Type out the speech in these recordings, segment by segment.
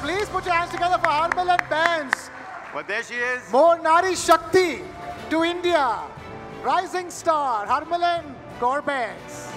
Please put your hands together for Harmilan Benz. But there she is. More Nari Shakti to India. Rising star, Harmilan Benz.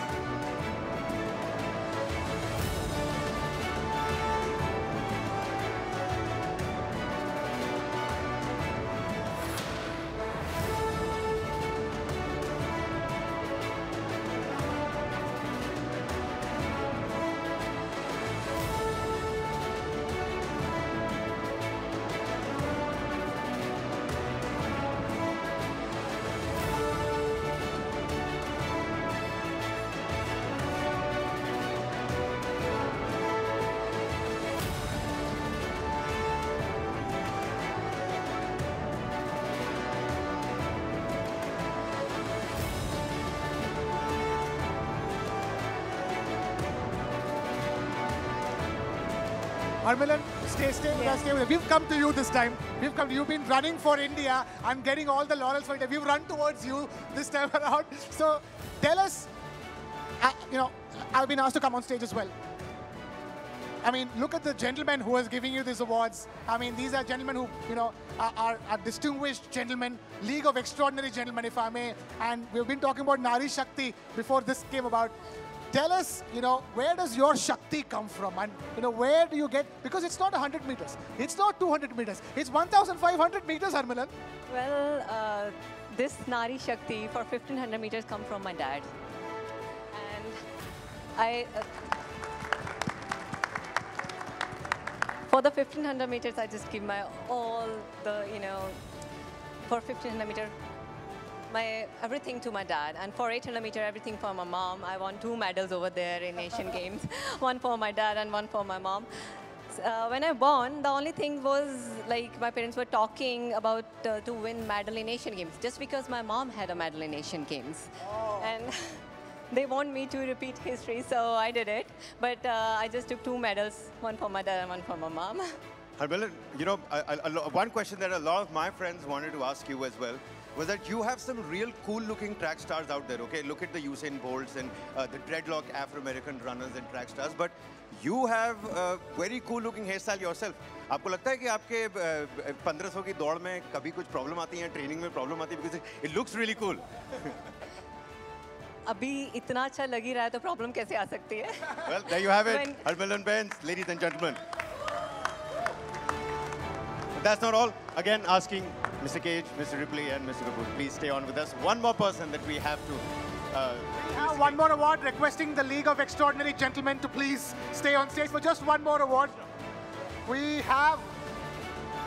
Harmilan, stay with us, stay with us. We've come to you this time. You've been running for India and getting all the laurels for India. We've run towards you this time around. So tell us, I've been asked to come on stage as well. I mean, look at the gentleman who is giving you these awards. I mean, these are gentlemen who, are distinguished gentlemen, League of Extraordinary Gentlemen, if I may. And we've been talking about Nari Shakti before this came about. Tell us, where does your Shakti come from? And, where do you get, because it's not 100 meters. It's not 200 meters. It's 1,500 meters, Harmilan. Well, this Nari Shakti for 1,500 meters come from my dad. And for the 1,500 meters, I just give my all for 1,500 meters, everything to my dad, and for 800 meters, everything for my mom. I won 2 medals over there in Asian Games, one for my dad and one for my mom. When I won, the only thing was like my parents were talking about to win medal in Asian Games, just because my mom had a medal in Asian Games, and they want me to repeat history, so I did it. But I just took 2 medals, one for my dad and one for my mom. Harmilan, one question that a lot of my friends wanted to ask you as well was that you have some real cool-looking track stars out there, okay? Look at the Usain Bolts and the dreadlock Afro-American runners and track stars, but you have a very cool-looking hairstyle yourself. आपको लगता है कि आपके 1500 की दौड़ में कभी कुछ प्रॉब्लम आती है, ट्रेनिंग में प्रॉब्लम आती है, because it looks really cool. अभी इतना अच्छा लग ही रहा है तो प्रॉब्लम कैसे आ सकती है? Well, there you have it, Harmilan Benz, ladies and gentlemen. But that's not all. Again, asking Mr. Cage, Mr. Ripley, and Mr. Kapoor, please stay on with us. One more person that we have to. We have one more award, requesting the League of Extraordinary Gentlemen to please stay on stage for just one more award.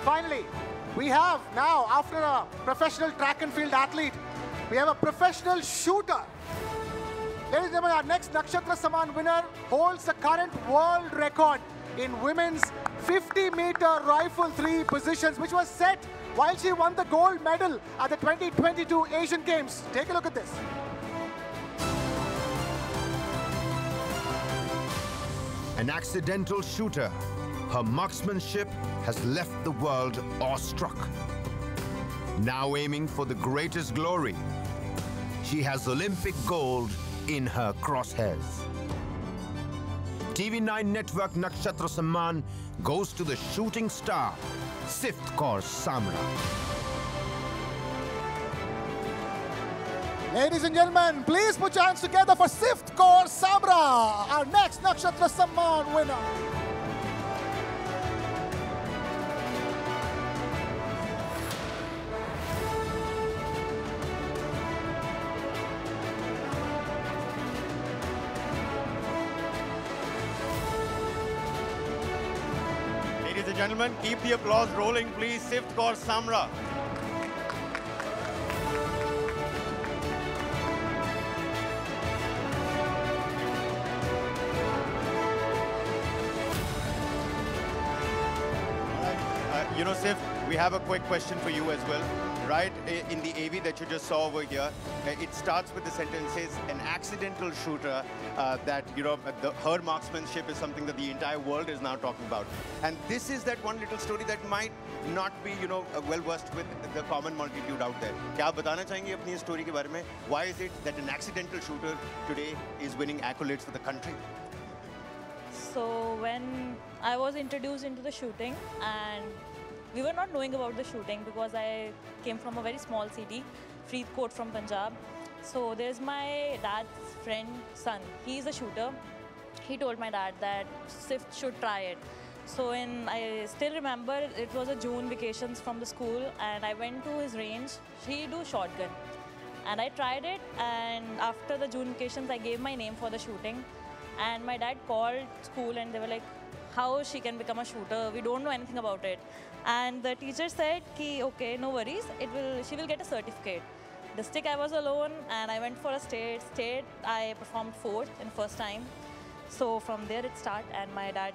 Finally, now, after a professional track and field athlete, we have a professional shooter. Ladies and gentlemen, our next Nakshatra Samman winner holds the current world record in women's 50-meter rifle 3 positions, which was set while she won the gold medal at the 2022 Asian Games. Take a look at this. An accidental shooter, her marksmanship has left the world awestruck. Now aiming for the greatest glory, she has Olympic gold in her crosshairs. TV9 Network Nakshatra Samman goes to the shooting star, Sift Kaur Samra. Ladies and gentlemen, please put your hands together for Sift Kaur Samra, our next Nakshatra Samman winner. Ladies and gentlemen, keep the applause rolling, please. Sift Kaur Samra. Sift, we have a quick question for you as well. Right in the AV that you just saw over here, it starts with the sentence says an accidental shooter that her marksmanship is something that the entire world is now talking about. And this is that one little story that might not be well versed with the common multitude out there. क्या आप बताना चाहेंगे अपनी इस story के बारे में? Why is it that an accidental shooter today is winning accolades for the country? So when I was introduced into the shooting, and we were not knowing about the shooting because I came from a very small city, Faridkot from Punjab. So there's my dad's friend, son. He's a shooter. He told my dad that SIF should try it. So I still remember it was a June vacations from the school, and I went to his range. He do shotgun, and I tried it. And after the June vacations, I gave my name for the shooting. And my dad called school, and they were like, "How she can become a shooter? We don't know anything about it." And the teacher said, "Ki okay, no worries. She will get a certificate." The stick I was alone, and I went for a state. I performed 4th in first time. So from there it started, and my dad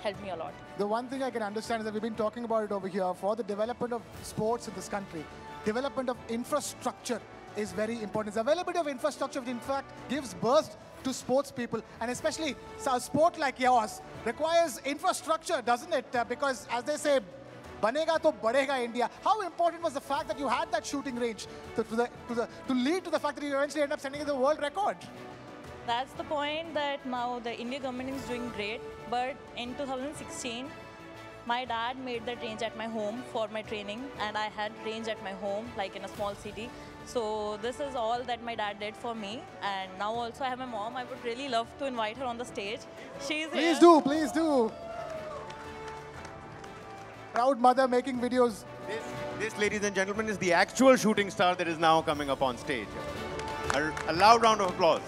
helped me a lot. The one thing I can understand is that we've been talking about it over here for the development of sports in this country. Development of infrastructure is very important. The availability of infrastructure, which in fact gives birth to sports people, and especially a sport like yours requires infrastructure, doesn't it? Because as they say, banega to badega India. How important was the fact that you had that shooting range to lead to the fact that you eventually end up sending the world record? That's the point that now the Indian government is doing great. But in 2016, my dad made that range at my home for my training, and I had range at my home, like in a small city. So this is all that my dad did for me. And now also I have my mom. I would really love to invite her on the stage. She's here. Please do, please do. Proud mother making videos. This, ladies and gentlemen, is the actual shooting star that is now coming up on stage. A loud round of applause.